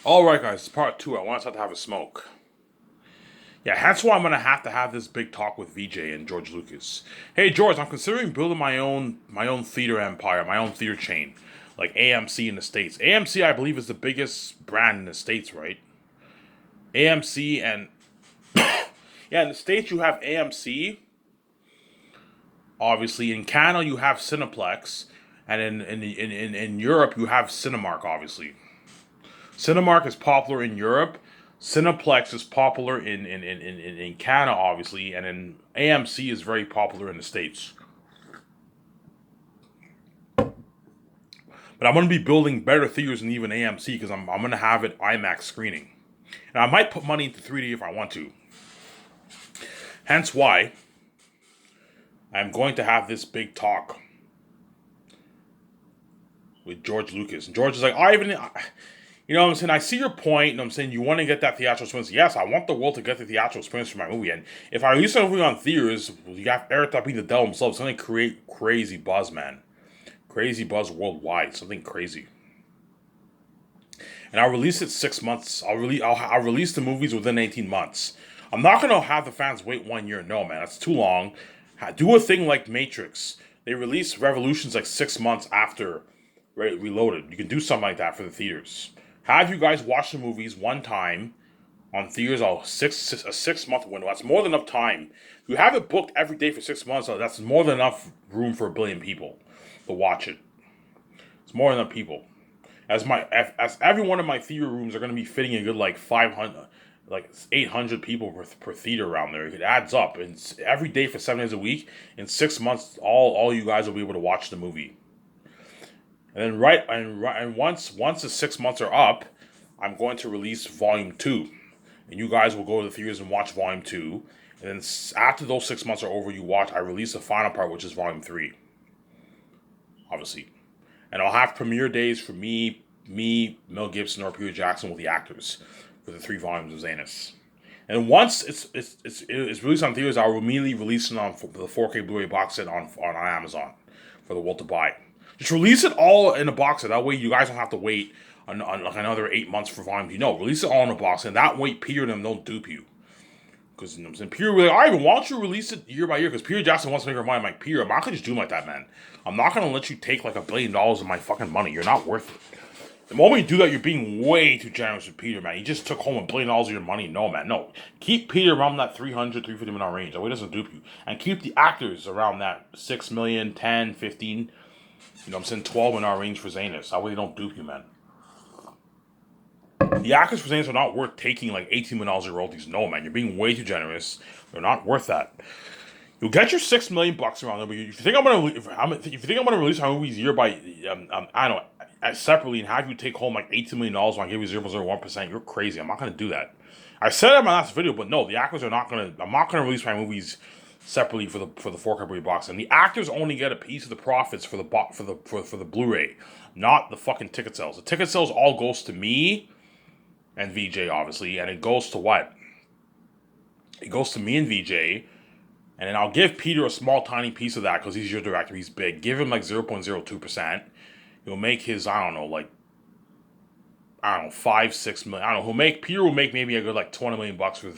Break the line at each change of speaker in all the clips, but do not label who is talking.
Alright, guys, it's part two. I want us to have a smoke. Yeah, that's why I'm gonna have to have this big talk with VJ and George Lucas. Hey, George, I'm considering building my own theater empire, my own theater chain, like AMC in the States. AMC, I believe, is the biggest brand in the States, right? AMC and yeah, in the States you have AMC. Obviously, in Canada you have Cineplex, and in Europe you have Cinemark. Obviously, Cinemark is popular in Europe. Cineplex is popular in Canada, obviously, and then AMC is very popular in the States. But I'm going to be building better theaters than even AMC because I'm going to have it IMAX screening. And I might put money into 3D if I want to. Hence why I'm going to have this big talk with George Lucas. And George is like, you know what I'm saying? I see your point, and I'm saying you want to get that theatrical experience. Yes, I want the world to get the theatrical experience for my movie. And if I release a movie on theaters, you have Eric being the devil himself. It's going to create crazy buzz, man. Crazy buzz worldwide. Something crazy. And I'll release it 6 months. I'll release the movies within 18 months. I'm not going to have the fans wait 1 year. No, man. That's too long. Do a thing like Matrix. They release Revolutions like 6 months after Reloaded. You can do something like that for the theaters. Have you guys watch the movies one time on theaters a 6 month window? That's more than enough time. If you have it booked every day for 6 months, that's more than enough room for a billion people to watch it. It's more than enough people. As every one of my theater rooms are going to be fitting a good like 500, like 800 people per theater around there. It adds up, and every day for 7 days a week. In 6 months, all you guys will be able to watch the movie. And then once the 6 months are up, I'm going to release Volume 2. And you guys will go to the theaters and watch Volume 2. And then after those 6 months are over, I release the final part, which is Volume 3. Obviously. And I'll have premiere days for me, Mel Gibson, or Peter Jackson with the actors for the 3 volumes of Zanus. And once it's released on theaters, I'll immediately release it on the 4K Blu-ray box set on Amazon for the world to buy. Just release it all in a box set. That way you guys don't have to wait on like another 8 months for volume 2. No, release it all in a box, and that way Peter and them don't dupe you. Because you know what I'm saying, Peter will be like, Ivan, why don't you release it year by year? Because Peter Jackson wants to make her money. I'm like, Peter, I'm not gonna just do him like that, man. I'm not gonna let you take like $1 billion of my fucking money. You're not worth it. The moment you do that, you're being way too generous with Peter, man. He just took home $1 billion of your money. No, man, no. Keep Peter around that 350 million range. That way it doesn't dupe you. And keep the actors around that 6 million, 10, 15, you know what I'm saying, 12 in our range for Zanus. That way they don't dupe you, man. The actors for Zanus are not worth taking like $18 million of royalties. No, man. You're being way too generous. They're not worth that. You'll get your $6 million around there, but if you think I'm gonna release my movies year by, I don't know, separately and have you take home like $18 million when I give you 0.01%, you're crazy. I'm not gonna do that. I said it in my last video, but no, the actors are not gonna. I'm not gonna release my movies separately for the 4K box, and the actors only get a piece of the profits for the Blu-ray, not the fucking ticket sales. The ticket sales all goes to me and VJ, obviously, and it goes to what? It goes to me and VJ. And then I'll give Peter a small, tiny piece of that because he's your director. He's big. Give him like 0.02%. He'll make his, I don't know, 5, 6 million. I don't know. Peter will make maybe a good like 20 million bucks for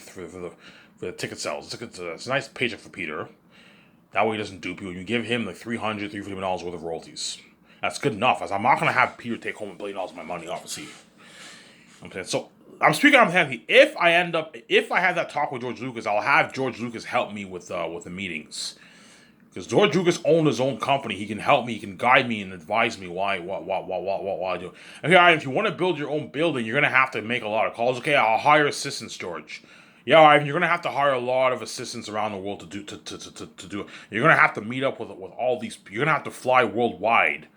the ticket sales. It's a nice paycheck for Peter. That way he doesn't dupe you. You give him like $350 million worth of royalties. That's good enough. As I'm not gonna have Peter take home $1 billion of my money, obviously. I'm saying so. I'm speaking on behalf of if I have that talk with George Lucas, I'll have George Lucas help me with the meetings. Because George Lucas owns his own company, he can help me, he can guide me and advise me what I do. Okay, if you want to build your own building, you're gonna have to make a lot of calls. Okay, I'll hire assistants, George. Yeah, Ivan, you're gonna have to hire a lot of assistants around the world to do it. You're gonna have to meet up with all these. You're gonna have to fly worldwide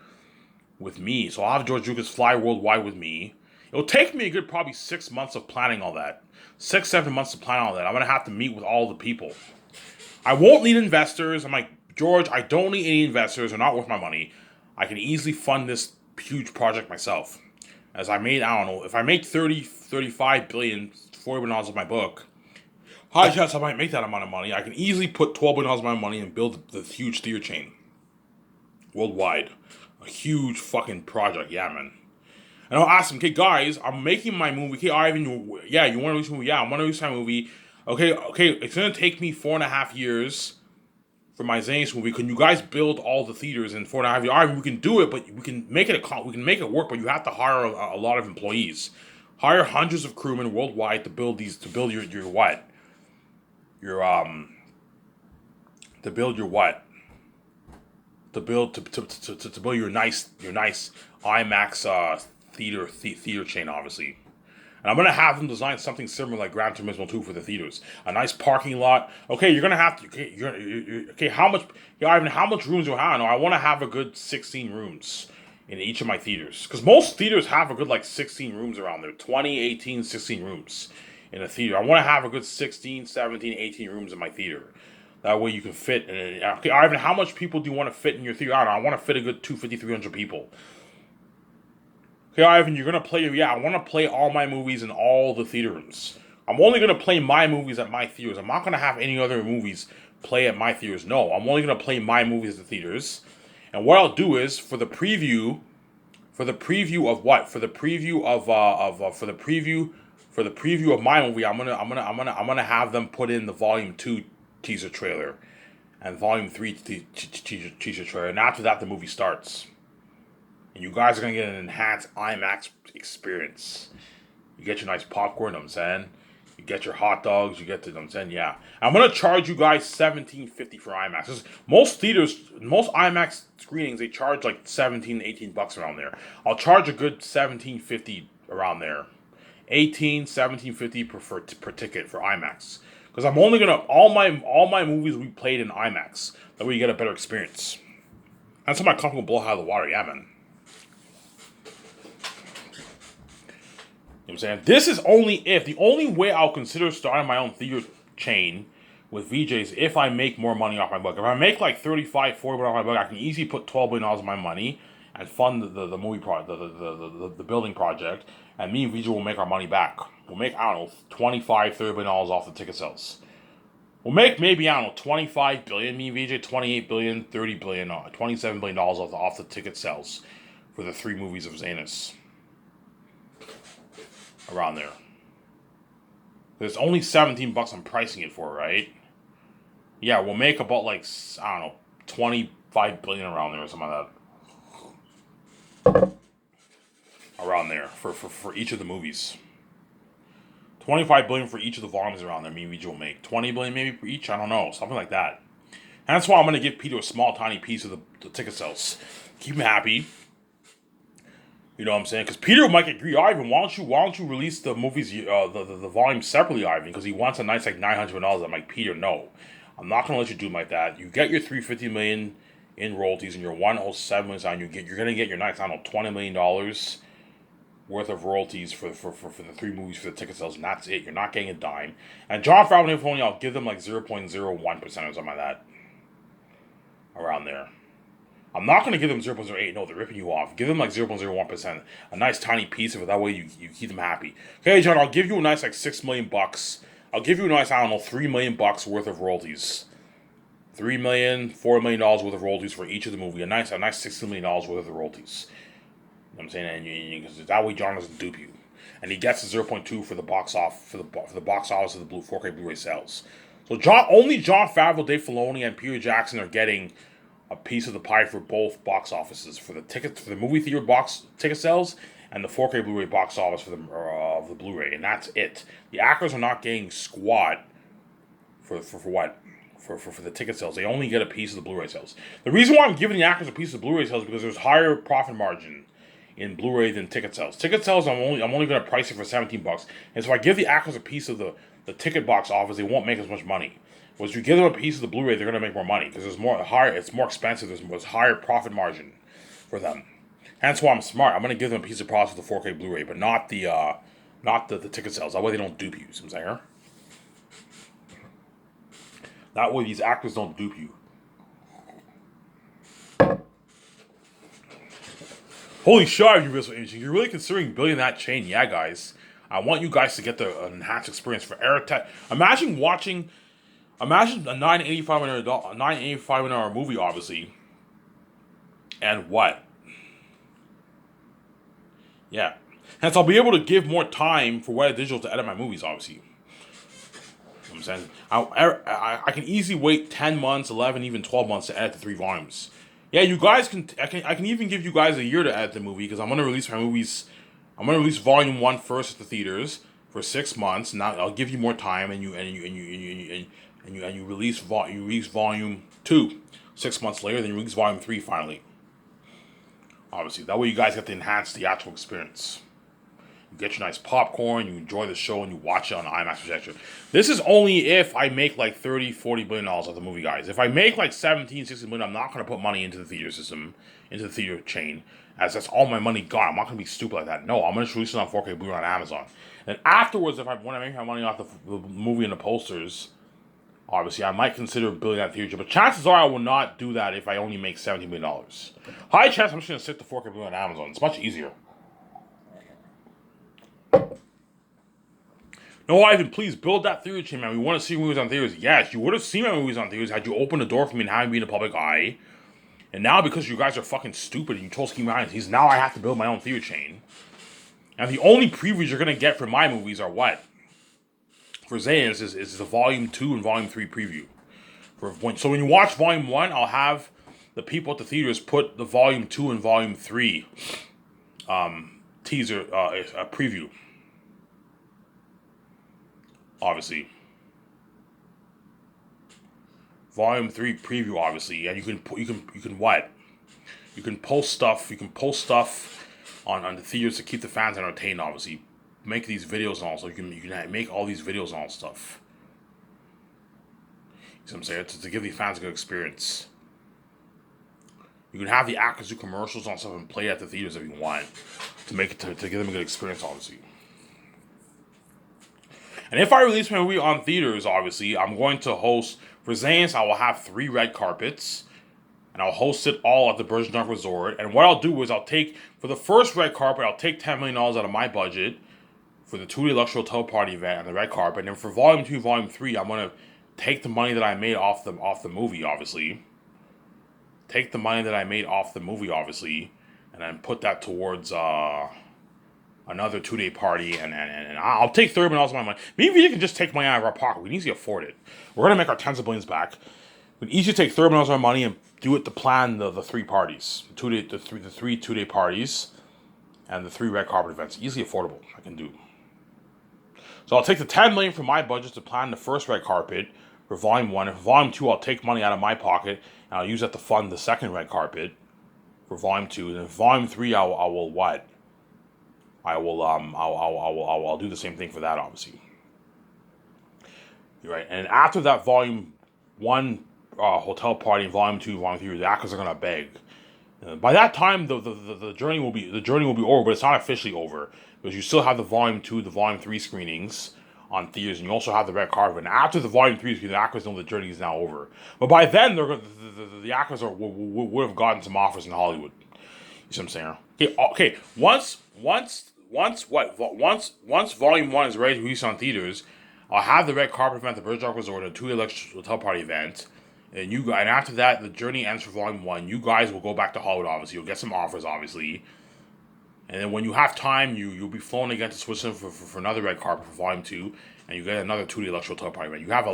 with me. So I'll have George Lucas fly worldwide with me. It'll take me a good probably 6 months of planning all that. 6, 7 months to plan all that. I'm gonna have to meet with all the people. I won't need investors. I'm like, George, I don't need any investors. They're not worth my money. I can easily fund this huge project myself. As I made, I don't know, if I make 30, 35 billion, $40 billion of my book, high chance I might make that amount of money. I can easily put $12 billion of my money and build the huge theater chain worldwide. A huge fucking project, yeah, man. And I'll ask them, okay, guys, I'm making my movie. Okay, Ivan, yeah, you want to release a movie? Yeah, I want to release my movie. Okay, it's gonna take me 4.5 years for my Zanis movie. Can you guys build all the theaters in 4.5 years? All right, we can do it, but we can make we can make it work. But you have to hire a lot of employees, hire hundreds of crewmen worldwide to build your what your to build your what to build your nice IMAX theater chain, obviously. And I'm gonna have them design something similar like Gran Turismo 2 for the theaters. A nice parking lot. Okay, you're gonna have to. Okay, okay. How much? Yeah, Ivan. How much rooms do I have? No, I want to have a good 16 rooms in each of my theaters, because most theaters have a good like 16 rooms around there. 20, 18, 16 rooms in a theater. I want to have a good 16, 17, 18 rooms in my theater. That way you can fit. Okay, Ivan. How much people do you want to fit in your theater? I don't know. I want to fit a good 250, 300 people. Okay, Ivan, you're gonna play. Yeah, I want to play all my movies in all the theaters. I'm only gonna play my movies at my theaters. I'm not gonna have any other movies play at my theaters. No, I'm only gonna play my movies at the theaters. And what I'll do is for the preview of what? For the preview for the preview of my movie, I'm gonna have them put in the Volume 2 teaser trailer and Volume 3 teaser trailer, and after that the movie starts. And you guys are gonna get an enhanced IMAX experience. You get your nice popcorn, I'm saying. You get your hot dogs, you get the, I'm saying, yeah. I'm gonna charge you guys $17.50 for IMAX. 'Cause most theaters, most IMAX screenings, they charge like 17, $18 around there. I'll charge a good $17.50 around there. 18, $17.50 per ticket for IMAX. Because I'm only gonna all my movies will be played in IMAX. That way you get a better experience. That's how my company will blow out of the water, yeah, man. You know what I'm saying? This is only if. The only way I'll consider starting my own theater chain with VJs if I make more money off my book. If I make like 35, 40 off my book, I can easily put $12 billion of my money and fund the movie the building project, and me and VJ will make our money back. We'll make, I don't know, 25, $30 billion off the ticket sales. We'll make maybe, I don't know, 25 billion, me and VJ, 28 billion, 30 billion, $27 billion off the ticket sales for the 3 movies of Zanus. Around there. There's only $17 I'm pricing it for, right? Yeah, we'll make about like, I don't know, 25 billion around there or something like that. Around there for each of the movies. 25 billion for each of the volumes around there. Maybe will make 20 billion maybe for each. I don't know, something like that. And that's why I'm gonna give Peter a small, tiny piece of the ticket sales. Keep him happy. You know what I'm saying? Because Peter might agree, Ivan, why don't you release the movies, the volume separately, Ivan? Because he wants a nice like $900. I'm like, Peter, no, I'm not gonna let you do like that. You get your $350 million in royalties and your $107 million on. You're gonna get your nice, I don't know, $20 million worth of royalties for the 3 movies for the ticket sales, and that's it. You're not getting a dime. And Jon Favreau and Filoni, I'll give them like 0.01% or something like that, around there. I'm not going to give them 0.08. No, they're ripping you off. Give them like 0.01%. A nice tiny piece of it. That way you keep them happy. Okay, John, I'll give you a nice like $6 million. I'll give you a nice, I don't know, $3 million worth of royalties. $3 million, $4 million worth of royalties for each of the movie. A nice $16 million worth of royalties. You know what I'm saying? And that way John doesn't dupe you. And he gets the 0.2 for the box off for the box office of the 4K Blu-ray sales. So only Jon Favreau, Dave Filoni, and Peter Jackson are getting a piece of the pie for both box offices, for the movie theater box ticket sales and the 4K Blu-ray box office for the Blu-ray, and that's it. The actors are not getting squat for what? For the ticket sales. They only get a piece of the Blu-ray sales. The reason why I'm giving the actors a piece of the Blu-ray sales is because there's higher profit margin in Blu-ray than ticket sales. Ticket sales, I'm only going to price it for $17, and so if I give the actors a piece of the ticket box office, they won't make as much money. Whereas if you give them a piece of the Blu-ray, they're going to make more money because it's more expensive. There's higher profit margin for them. That's why I'm smart. I'm going to give them a piece of profit for the 4K Blu-ray, but not the ticket sales. That way they don't dupe you. See what I'm saying? That way these actors don't dupe you. Holy shit, you're really considering building that chain? Yeah, guys. I want you guys to get the enhanced experience for Aerotech. Imagine a $985 movie, obviously, and what? Yeah. Hence, I'll be able to give more time for Weta Digital to edit my movies, obviously. You know what I'm saying? I can easily wait 10 months, 11, even 12 months to edit the 3 volumes. Yeah, you guys can. I can even give you guys a year to edit the movie because I'm gonna release my movies. I'm gonna release volume one first at the theaters for 6 months. Now I'll give you more time, and you release volume two 6 months later. Then you release volume three finally. Obviously, that way you guys get the enhanced theatrical experience. You get your nice popcorn, you enjoy the show, and you watch it on the IMAX projector. This is only if I make like 30, $40 billion off the movie, guys. If I make like 17, 16 million, I'm not going to put money into the theater system, into the theater chain, as that's all my money gone. I'm not going to be stupid like that. No, I'm going to release it on 4K Blu-ray on Amazon. And afterwards, when I make my money off the movie and the posters, obviously, I might consider building that theater, but chances are I will not do that if I only make $17 million. High chance I'm just going to stick to 4K Blu-ray on Amazon. It's much easier. No, Ivan, please build that theater chain, man. We want to see movies on theaters. Yes, you would have seen my movies on theaters had you opened the door for me and having me in the public eye. And now, because you guys are fucking stupid and you told Ski Mountains, now I have to build my own theater chain. And the only previews you're going to get for my movies are what? For Zayn's is the Volume 2 and Volume 3 preview. So when you watch Volume 1, I'll have the people at the theaters put the Volume 2 and Volume 3 teaser preview. Obviously. Volume 3 preview, obviously. And you can what? You can post stuff on the theaters to keep the fans entertained, obviously. Make these videos and all, so you can make all these videos and all stuff. You know what I'm saying? To give the fans a good experience. You can have the actors do commercials on stuff and play at the theaters if you want. To make it to give them a good experience, obviously. And if I release my movie on theaters, obviously, I'm going to host, for Zayn's, I will have 3 red carpets. And I'll host it all at the Virgin Dark Resort. And what I'll do is for the first red carpet, I'll take $10 million out of my budget for the 2-day luxury hotel party event and the red carpet. And then for Volume 2, Volume 3, I'm going to take the money that I made off the movie, obviously. Take the money that I made off the movie, obviously. And then put that towards another 2-day party. And I'll take $30 million of my money. Maybe you can just take money out of our pocket. We can easily afford it. We're going to make our tens of billions back. We can easily take $30 million of our money and do it to plan the 3 parties. The three 2-day parties. And the 3 red carpet events. Easily affordable. I can do. So I'll take the $10 million from my budget to plan the first red carpet for Volume 1. And for Volume 2, I'll take money out of my pocket and I'll use that to fund the second red carpet for Volume 2. And then Volume 3, I'll do the same thing for that, obviously. You're right. And after that Volume 1 hotel party and Volume 2, Volume 3, the actors are gonna beg. By that time, the journey will be over, but it's not officially over because you still have the Volume 2, the Volume 3 screenings on theaters, and you also have the red carpet. And after the Volume 3 screening, the actors know the journey is now over. But by then, the actors would have gotten some offers in Hollywood. You see what I'm saying? Okay. Once Volume 1 is ready to release on theaters, I'll have the red carpet event, the Virgin Dark Resort, a 2-day luxury hotel party event. And after that, the journey ends for Volume 1. You guys will go back to Hollywood, obviously. You'll get some offers, obviously. And then when you have time, you'll be flown again to Switzerland for another red carpet for Volume 2. And you get another 2-day luxury hotel party event. You have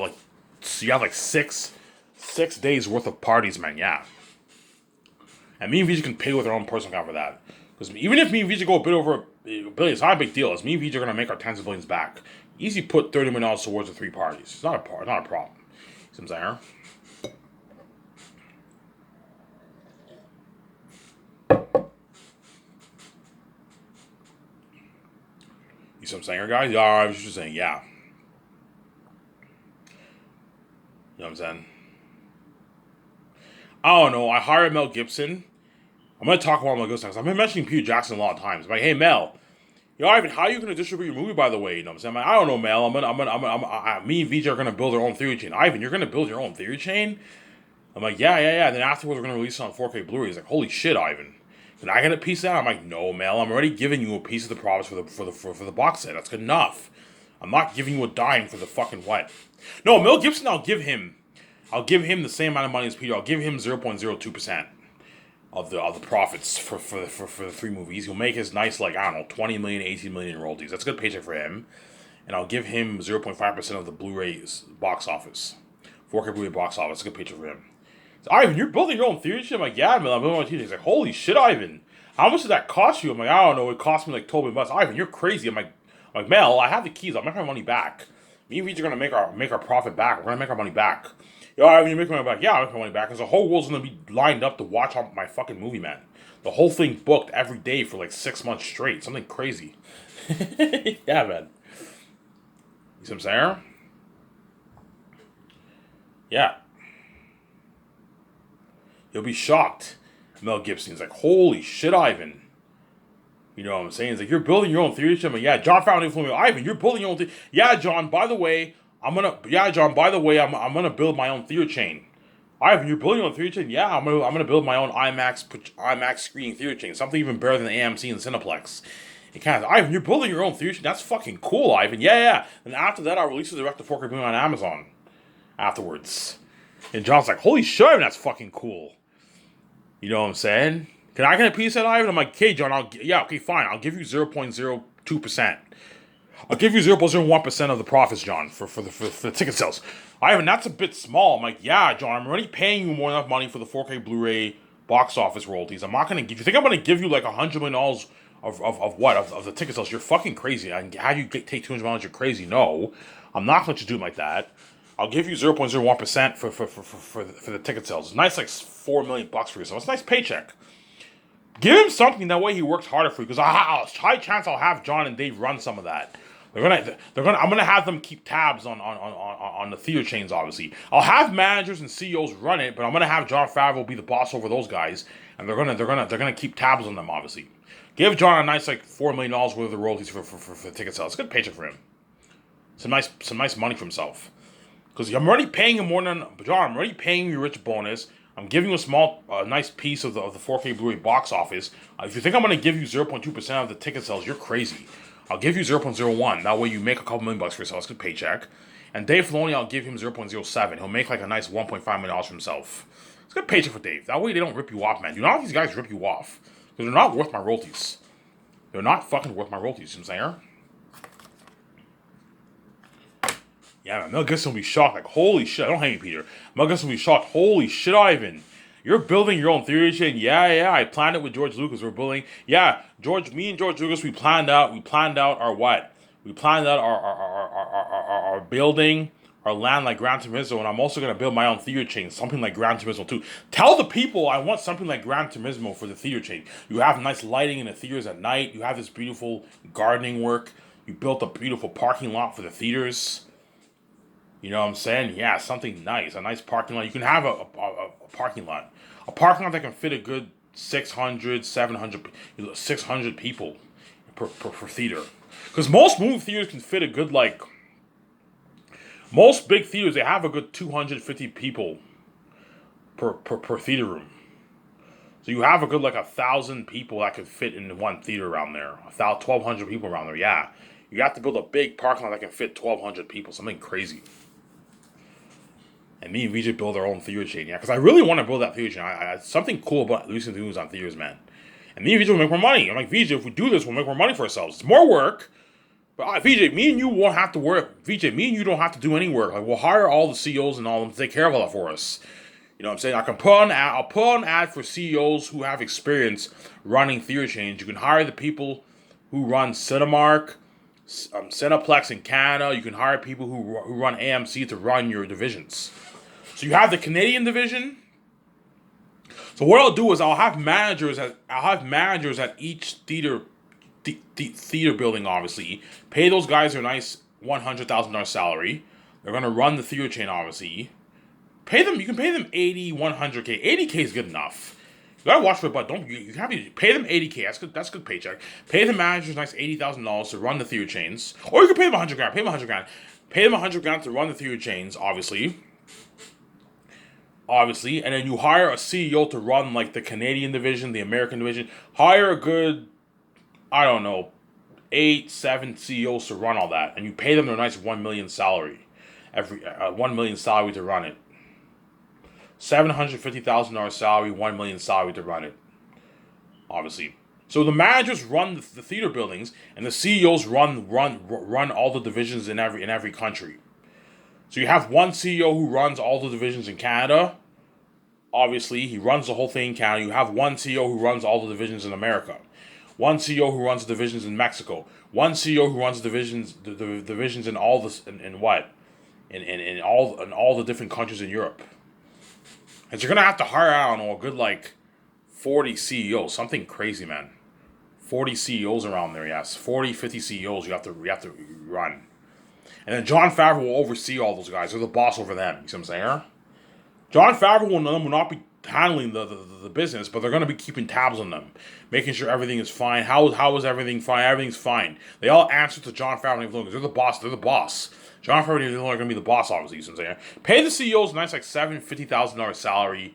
like 6 days worth of parties, man, yeah. And me and Vijay can pay with our own personal account for that. Because even if me and Vijay go a bit over $1 billion, it's not a big deal. It's me and Vijay are going to make our tens of billions back. Easy put $30 million towards the 3 parties. It's not a problem. You see what I'm saying? You see what I'm saying, guys? Yeah, I was just saying, yeah. You know what I'm saying? I don't know. I hired Mel Gibson. I'm going to talk about Mel Gibson because I've been mentioning Peter Jackson a lot of times. I'm like, hey, Mel, Ivan, how are you going to distribute your movie, by the way? You know what I'm saying? I'm like, I don't know, Mel. Me and Vijay are going to build our own theory chain. Ivan, you're going to build your own theory chain? I'm like, yeah. And then afterwards, we're going to release it on 4K Blu-ray. He's like, holy shit, Ivan. Can I get a piece of that? I'm like, no, Mel. I'm already giving you a piece of the profits for the box set. That's good enough. I'm not giving you a dime for the fucking what. No, Mel Gibson, I'll give him the same amount of money as Peter. I'll give him 0.02%. of the profits for the three movies. He'll make his nice, like, I don't know, 20 million, 18 million in royalties. That's a good paycheck for him. And I'll give him 0.5% of the Blu-ray's box office. 4K Blu-ray box office. That's a good paycheck for him. So, Ivan, you're building your own theater shit? I'm like, yeah, man, I'm building my own theater. He's like, holy shit, Ivan. How much did that cost you? I'm like, I don't know. It cost me like $12 million. Ivan, you're crazy. I'm like, Mel, I have the keys. I'll make my money back. Me and Reach are gonna make our profit back. We're gonna make our money back. Yo, Ivan, you make my money back. Yeah, I'll make my money back. Because the whole world's gonna be lined up to watch my fucking movie, man. The whole thing booked every day for like 6 months straight. Something crazy. Yeah, man. You see what I'm saying? Yeah. You'll be shocked. Mel Gibson's like, holy shit, Ivan. You know what I'm saying? It's like, you're building your own theater chain. Like, yeah, John Favreau told me, Ivan, you're building your own theater. Yeah, John, by the way, I'm gonna build my own theater chain. Ivan, you're building your own theater chain? Yeah, I'm gonna build my own IMAX screening theater chain. Something even better than AMC and Cineplex. It kind of, Ivan, you're building your own theater chain? That's fucking cool, Ivan. Yeah. And after that, I'll release the direct-to-4K movie on Amazon afterwards. And John's like, holy shit, Ivan, that's fucking cool. You know what I'm saying? Can I get a piece of that, Ivan? I'm like, okay, John, okay, fine. I'll give you 0.02%. I'll give you 0.01% of the profits, John, for the ticket sales. Ivan, that's a bit small. I'm like, yeah, John, I'm already paying you more than enough money for the 4K Blu-ray box office royalties. I'm not going to give you think I'm going to give you like $100 million of what? Of the ticket sales? You're fucking crazy. How do you take $200 million? You're crazy. No, I'm not going to do it like that. I'll give you 0.01% for the ticket sales. It's nice, like $4 million for yourself. It's a nice paycheck. Give him something, that way he works harder for you. Because high chance I'll have John and Dave run some of that. I'm gonna have them keep tabs on the theater chains. Obviously, I'll have managers and CEOs run it, but I'm gonna have John Favreau be the boss over those guys, and they're gonna keep tabs on them. Obviously, give John a nice like $4 million worth of the royalties for the ticket sales. It's a good paycheck for him. Some nice money for himself. Because I'm already paying him more than John. I'm already paying you a rich bonus. I'm giving you a nice piece of the 4K Blu-ray box office. If you think I'm going to give you 0.2% of the ticket sales, you're crazy. I'll give you 0.01. That way you make a couple $1 million for yourself. It's a good paycheck. And Dave Filoni, I'll give him 0.07. He'll make like a nice $1.5 million for himself. It's a good paycheck for Dave. That way they don't rip you off, man. Do not let these guys rip you off. Because they're not worth my royalties. They're not fucking worth my royalties. You know what I'm saying? Yeah, man, Mel Gibson will be shocked. Like, holy shit. Don't hate me, Peter. Mel Gibson will be shocked. Holy shit, Ivan. You're building your own theory chain. Yeah. I planned it with George Lucas. We're building. Yeah, me and George Lucas, we planned out our what? We planned out our building, our land like Gran Turismo, and I'm also going to build my own theater chain, something like Gran Turismo 2. Tell the people I want something like Gran Turismo for the theater chain. You have nice lighting in the theaters at night. You have this beautiful gardening work. You built a beautiful parking lot for the theaters. You know what I'm saying? Yeah, something nice. A nice parking lot. You can have a parking lot. A parking lot that can fit a good 600, 700, 600 people per theater. Because most movie theaters can fit a good, like... Most big theaters, they have a good 250 people per theater room. So you have a good, like, 1,000 people that could fit in one theater around there. 1,200 people around there, yeah. You have to build a big parking lot that can fit 1,200 people. Something crazy. And me and VJ build our own theater chain, yeah. Because I really want to build that theater chain. Something cool about releasing movies on theaters, man. And me and VJ will make more money. I'm like, VJ, if we do this, we'll make more money for ourselves. It's more work. But VJ, me and you won't have to work. VJ, me and you don't have to do any work. Like, we'll hire all the CEOs and all of them to take care of all that for us. You know what I'm saying? I'll put on an ad for CEOs who have experience running theater chains. You can hire the people who run Cinemark, Cineplex in Canada. You can hire people who run AMC to run your divisions. So you have the Canadian division. So what I'll do is I'll have managers at each theater building. Obviously, pay those guys their nice $100,000 salary. They're gonna run the theater chain. Obviously, pay them. You can pay them 80, 100K. 80K is good enough. You gotta watch for it, but you have to pay them 80K. That's good. That's a good paycheck. Pay the managers nice $80,000 to run the theater chains, or you can pay them $100,000. Pay them $100,000. Pay them $100,000 to run the theater chains. Obviously, and then you hire a CEO to run like the Canadian division, the American division. Hire a good, I don't know, 8, 7 CEOs to run all that, and you pay them their nice $1 million salary, $1 million salary to run it. $750,000 salary, $1 million salary to run it. obviously. So the managers run the theater buildings, and the CEOs run all the divisions in every country. So you have one CEO who runs all the divisions in Canada. Obviously, he runs the whole thing in Canada. You have one CEO who runs all the divisions in America. One CEO who runs the divisions in Mexico. One CEO who runs the divisions in all this in what? In all the different countries in Europe. And you're gonna have to hire, I don't know, a good like 40 CEOs, something crazy, man. 40 CEOs around there, yes. 40, 50 CEOs you have to run. And then Jon Favreau will oversee all those guys. They're the boss over them. You see what I'm saying? Jon Favreau will not be handling the business, but they're going to be keeping tabs on them, making sure everything is fine. How is everything fine? Everything's fine. They all answer to Jon Favreau because they're the boss. They're the boss. Jon Favreau is going to be the boss, obviously. You see what I'm saying? Pay the CEOs a nice like $750,000 salary,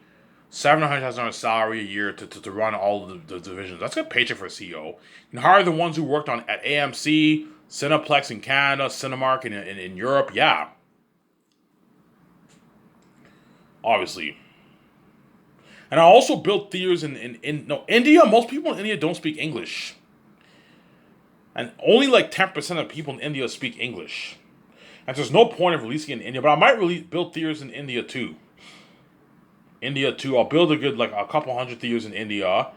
$700,000 salary a year to run all the divisions. That's a good paycheck for a CEO. And hire the ones who worked on at AMC, Cineplex in Canada, Cinemark in Europe. Yeah, obviously. And I also built theaters in India. Most people in India don't speak English. And only like 10% of people in India speak English. And there's no point of releasing it in India. But I might really build theaters in India too. I'll build like a couple hundred theaters in India.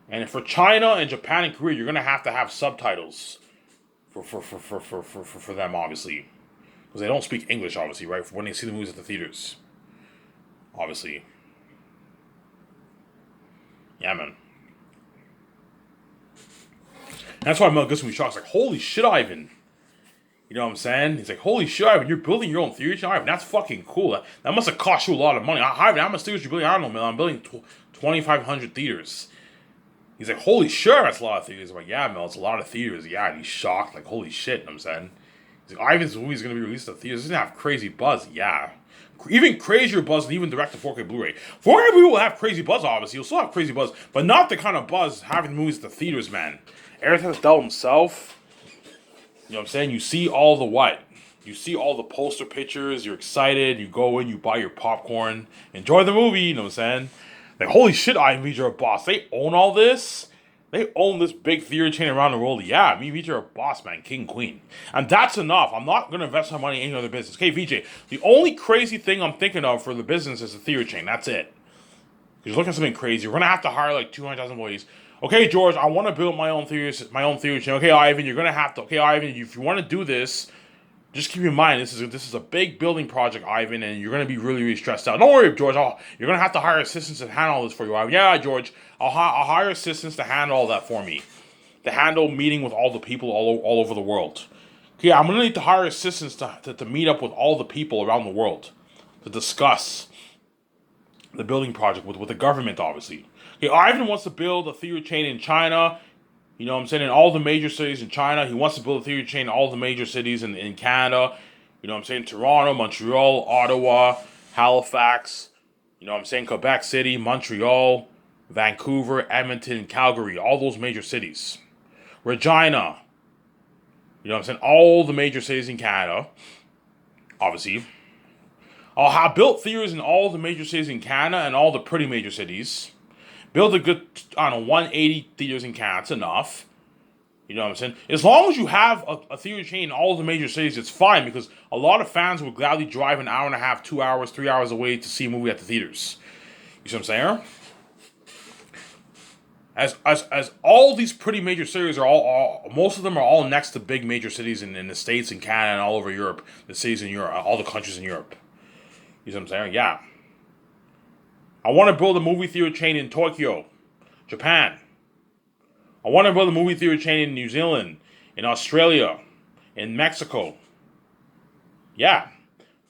And for China and Japan and Korea, you're gonna have to have subtitles for them, obviously. Because they don't speak English, obviously, right? When they see the movies at the theaters. Obviously. Yeah, man. And that's why Mel Gibson was shocked. Like, holy shit, Ivan. You know what I'm saying? He's like, holy shit, Ivan, you're building your own theater? Ivan, that's fucking cool. That must have cost you a lot of money. Ivan, how much theaters you building? I don't know, man. I'm building 2,500 theaters. He's like, holy shit, that's a lot of theaters. I'm like, yeah, Mel, it's a lot of theaters. Yeah, and he's shocked. Like, holy shit, you know what I'm saying? He's like, Ivan's movie's going to be released at theaters. It's going to have crazy buzz. Yeah. Even crazier buzz than even direct to 4K Blu-ray. 4K Blu-ray will have crazy buzz, obviously. You'll still have crazy buzz, but not the kind of buzz having movies at the theaters, man. Eric Dell himself, you know what I'm saying? You see all the what? You see all the poster pictures. You're excited. You go in, you buy your popcorn. Enjoy the movie, you know what I'm saying? Like, holy shit, IMVs are a boss. They own all this. They own this big theater chain around the world. Yeah, me, VJ are a boss, man. King, queen. And that's enough. I'm not going to invest my money in any other business. Okay, VJ, the only crazy thing I'm thinking of for the business is the theater chain. That's it. You're looking at something crazy. We're going to have to hire like 200,000 employees. Okay, George, I want to build my own theater chain. Okay, Ivan, you're going to have to. Okay, Ivan, if you want to do this, just keep in mind, this is a big building project, Ivan, and you're going to be really, really stressed out. Don't worry, George. You're going to have to hire assistants to handle all this for you, Ivan. Yeah, George, I'll hire assistants to handle all that for me. To handle meeting with all the people all over the world. Okay, I'm going to need to hire assistants to meet up with all the people around the world. To discuss the building project with the government, obviously. Okay, Ivan wants to build a theater chain in China. You know what I'm saying? In all the major cities in China. He wants to build a theater chain in all the major cities in Canada. You know what I'm saying? Toronto, Montreal, Ottawa, Halifax. You know what I'm saying? Quebec City, Montreal, Vancouver, Edmonton, Calgary. All those major cities. Regina. You know what I'm saying? All the major cities in Canada. Obviously. I'll have built theaters in all the major cities in Canada and all the pretty major cities. Build a good, 180 theaters in Canada. That's enough. You know what I'm saying? As long as you have a theater chain in all the major cities, it's fine because a lot of fans would gladly drive an hour and a half, 2 hours, 3 hours away to see a movie at the theaters. You see what I'm saying? As all these pretty major cities are most of them are all next to big major cities in the States and Canada and all over Europe, the cities in Europe, all the countries in Europe. You see what I'm saying? Yeah. I want to build a movie theater chain in Tokyo, Japan. I want to build a movie theater chain in New Zealand, in Australia, in Mexico. Yeah.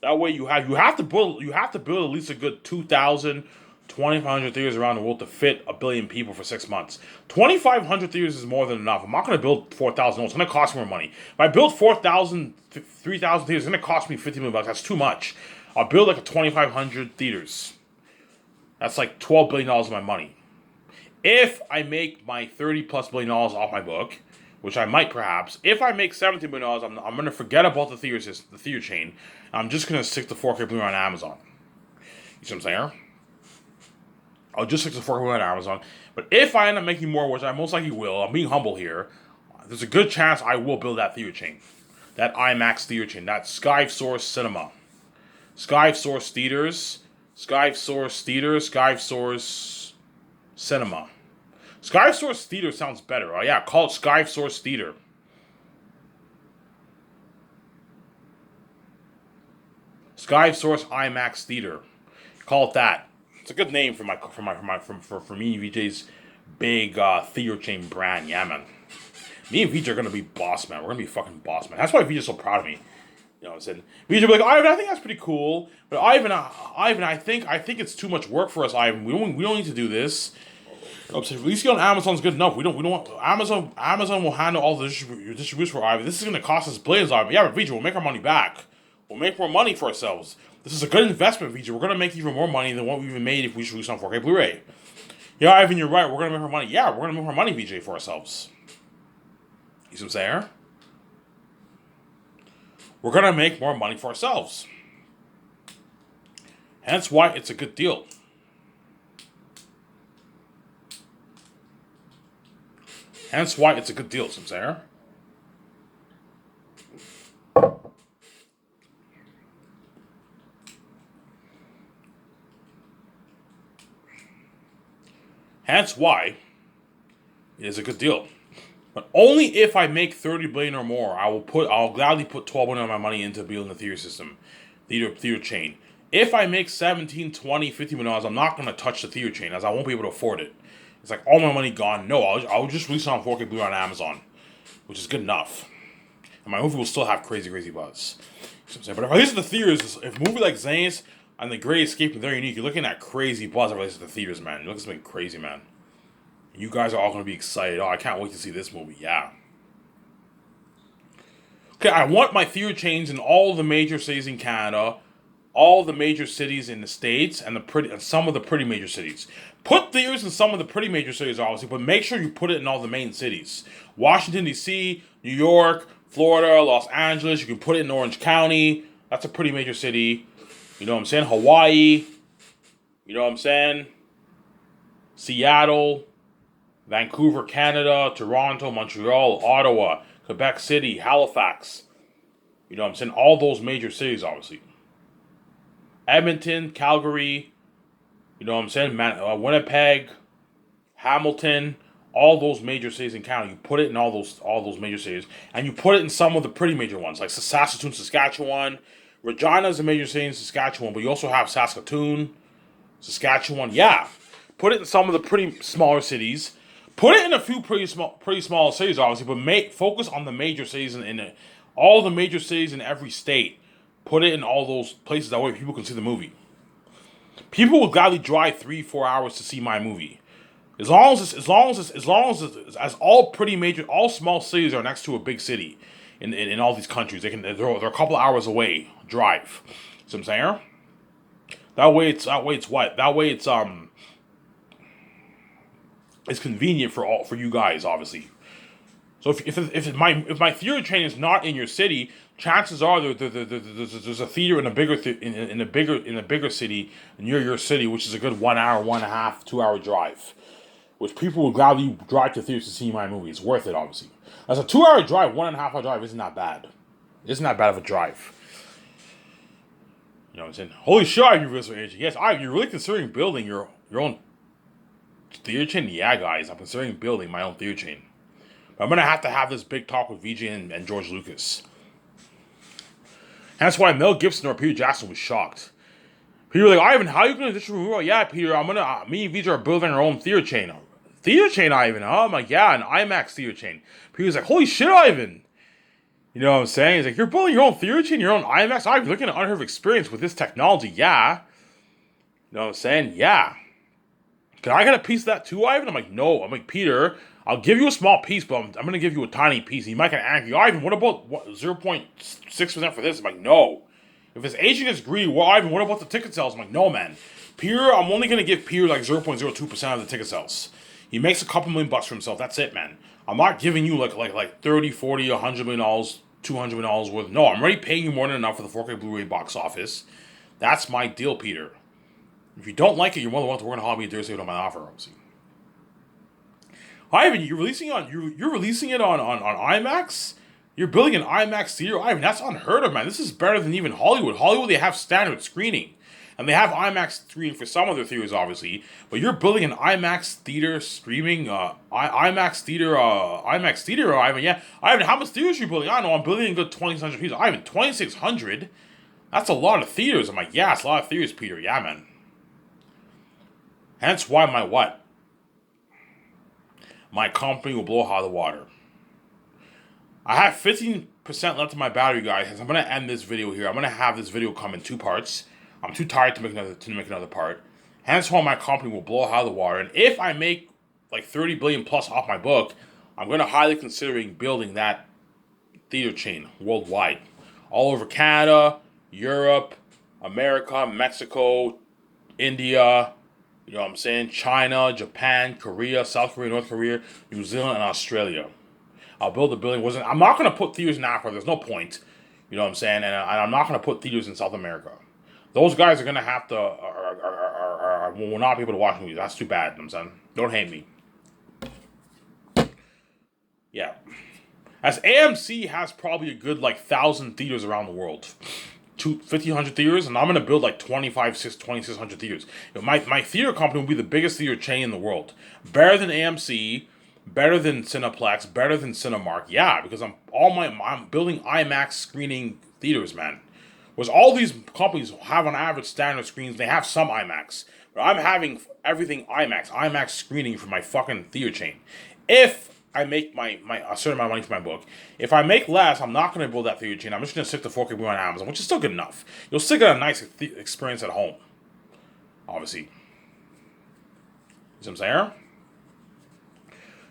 That way you have to build at least a good 2,000, 2,500 theaters around the world to fit 1 billion people for 6 months. 2,500 theaters is more than enough. I'm not going to build 4,000. No, it's going to cost more money. If I build 4,000, 3,000 theaters, it's going to cost me $50 million. That's too much. I'll build like a 2,500 theaters. That's like $12 billion of my money. If I make my $30+ billion off my book, which I might perhaps, if I make $17 billion, I'm going to forget about the theater chain. I'm just going to stick to 4K Blu-ray on Amazon. You see what I'm saying? I'll just stick to 4K Blu-ray on Amazon. But if I end up making more, which I most likely will, I'm being humble here. There's a good chance I will build that theater chain, that IMAX theater chain, that SkySource Cinema, SkySource Theaters, SkySource Theaters, SkySource Cinema. SkySource Theater sounds better. Yeah, call it SkySource Theater. SkySource IMAX Theater. Call it that. It's a good name for me and VJ's big theater chain brand. Yeah, man. Me and VJ are gonna be boss man. We're gonna be fucking boss man. That's why VJ's so proud of me. You know what I'm saying? VJ will be like, Ivan, I think that's pretty cool. But Ivan, I think it's too much work for us, Ivan. We don't need to do this. At least get on Amazon's good enough. We don't want Amazon will handle all the distribution for Ivan. This is gonna cost us billions, Ivan. Yeah, but VJ, we'll make our money back. We'll make more money for ourselves. This is a good investment, VJ. We're gonna make even more money than what we even made if we release on 4K Blu-ray. Yeah, Ivan, you're right. We're gonna make our money. Yeah, we're gonna make our money, VJ, for ourselves. You see what I'm saying? We're gonna make more money for ourselves. Hence why it's a good deal. Hence why it's a good deal, see what I'm saying? Hence why it is a good deal. But only if I make 30 billion or more, I'll gladly put 12 billion of my money into building the theater system, theater chain. If I make 17, 20, 50 million dollars, I'm not going to touch the theater chain as I won't be able to afford it. It's like all my money gone. No, I'll just release it on 4K Blu-ray on Amazon, which is good enough. And my movie will still have crazy buzz. But if I release it to the theaters, if a movie like Zane's and The Great Escape and They're Unique, you're looking at crazy buzz if I release it to the theaters, man. You're looking at something crazy, man. You guys are all going to be excited. Oh, I can't wait to see this movie. Yeah. Okay, I want my theater chains in all the major cities in Canada, all the major cities in the States, and some of the pretty major cities. Put theaters in some of the pretty major cities, obviously, but make sure you put it in all the main cities. Washington, D.C., New York, Florida, Los Angeles. You can put it in Orange County. That's a pretty major city. You know what I'm saying? Hawaii. You know what I'm saying? Seattle. Vancouver, Canada, Toronto, Montreal, Ottawa, Quebec City, Halifax. You know what I'm saying? All those major cities, obviously. Edmonton, Calgary, you know what I'm saying? Winnipeg, Hamilton, all those major cities in Canada. You put it in all those major cities. And you put it in some of the pretty major ones, like Saskatoon, Saskatchewan. Regina is a major city in Saskatchewan, but you also have Saskatoon, Saskatchewan. Yeah. Put it in some of the pretty smaller cities. Put it in a few pretty small cities, obviously, but focus on the major cities in all the major cities in every state. Put it in all those places that way people can see the movie. People will gladly drive 3-4 hours to see my movie, as long as all small cities are next to a big city in all these countries. They're a couple hours away drive. See what I'm saying? That way it's convenient for you guys, obviously. So if my theater chain is not in your city, chances are there's a theater in a bigger city near your city, which is a good 1 hour, 1.5, 2 hour drive, which people will gladly drive to theaters to see my movie. It's worth it, obviously. As a 2 hour drive, 1.5 hour drive isn't that bad. It's not bad of a drive. You know what I'm saying? Holy shit, you're really agent. Yes, you're really considering building your own theater chain? Yeah, guys, I'm considering building my own theater chain. But I'm going to have this big talk with VJ and George Lucas. And that's why Mel Gibson or Peter Jackson was shocked. Peter was like, Ivan, how are you going to distribute? Oh, yeah, Peter, me and VJ are building our own theater chain. Theater chain, Ivan? Oh, I'm like, yeah, an IMAX theater chain. Peter was like, holy shit, Ivan. You know what I'm saying? He's like, you're building your own theater chain, your own IMAX? Ivan, looking at unheard of experience with this technology, yeah. You know what I'm saying? Yeah. Can I get a piece of that too, Ivan? I'm like, no. I'm like, Peter, I'll give you a small piece, but I'm going to give you a tiny piece. And you might get angry. Ivan, what about 0.6% for this? I'm like, no. If his agent is greedy, well, Ivan, what about the ticket sales? I'm like, no, man. Peter, I'm only going to give Peter like 0.02% of the ticket sales. He makes a couple $1 million for himself. That's it, man. I'm not giving you like 30, 40, $100 million, $200 million worth. No, I'm already paying you more than enough for the 4K Blu-ray box office. That's my deal, Peter. If you don't like it, you're more than welcome to work on Hobby Thursday on my offer, obviously. Ivan, you're releasing it on IMAX? You're building an IMAX theater? Ivan, that's unheard of, man. This is better than even Hollywood. Hollywood, they have standard screening. And they have IMAX screening for some of their theaters, obviously. But you're building an IMAX theater streaming, IMAX theater, Ivan. Yeah, Ivan, how much theaters are you building? I don't know, I'm building a good 2,600 theaters. Ivan, 2,600? That's a lot of theaters. I'm like, yeah, it's a lot of theaters, Peter. Yeah, man. Hence why my what? My company will blow out of the water. I have 15% left of my battery, guys. I'm gonna end this video here. I'm gonna have this video come in 2 parts. I'm too tired to make another part. Hence why my company will blow out of the water. And if I make like 30 billion plus off my book, I'm gonna highly considering building that theater chain worldwide, all over Canada, Europe, America, Mexico, India. You know what I'm saying? China, Japan, Korea, South Korea, North Korea, New Zealand, and Australia. I'll build a building. I'm not going to put theaters in Africa. There's no point. You know what I'm saying? And I'm not going to put theaters in South America. Those guys are going to have to, will not be able to watch movies. That's too bad. You know what I'm saying? Don't hate me. Yeah. As AMC has probably a good, like, 1,000 theaters around the world. 1,500 theaters, and I'm going to build like 2,600 theaters. You know, my theater company will be the biggest theater chain in the world. Better than AMC, better than Cineplex, better than Cinemark. Yeah, because I'm building IMAX screening theaters, man. Whereas all these companies have on average standard screens, they have some IMAX. But I'm having everything IMAX screening for my fucking theater chain. If I make my a certain amount of money for my book. If I make less, I'm not going to build that theater chain. I'm just going to stick to 4K movie on Amazon, which is still good enough. You'll still get a nice experience at home. Obviously. You see what I'm saying?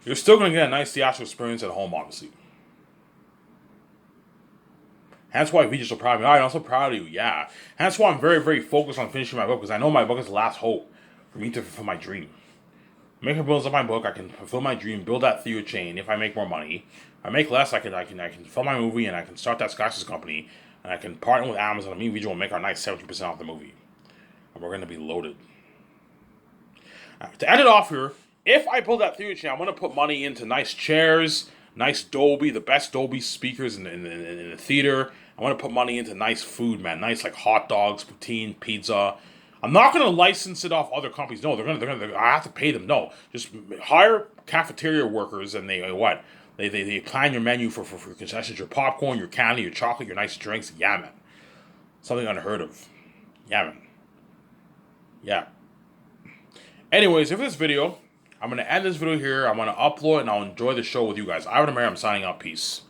You're still going to get a nice theatrical experience at home, obviously. That's why VJ's so proud of me. I'm so proud of you, yeah. And that's why I'm very, very focused on finishing my book, because I know my book is the last hope for me to fulfill my dream. Make a build up my book, I can fulfill my dream, build that theater chain. If I make more money, if I make less, I can film my movie, and I can start that Skyscraper company, and I can partner with Amazon, and me and VJ will make our nice 70% off the movie. And we're going to be loaded. To end it off here, if I build that theater chain, I'm going to put money into nice chairs, nice Dolby, the best Dolby speakers in the theater. I want to put money into nice food, man. Nice like hot dogs, poutine, pizza. I'm not going to license it off other companies. No, I have to pay them. No, just hire cafeteria workers, and they plan your menu for concessions, your popcorn, your candy, your chocolate, your nice drinks. Yeah, man. Something unheard of. Yeah, man. Yeah. Anyways, if this video, I'm going to end this video here. I'm going to upload it, and I'll enjoy the show with you guys. Ivan Amir, I'm signing out. Peace.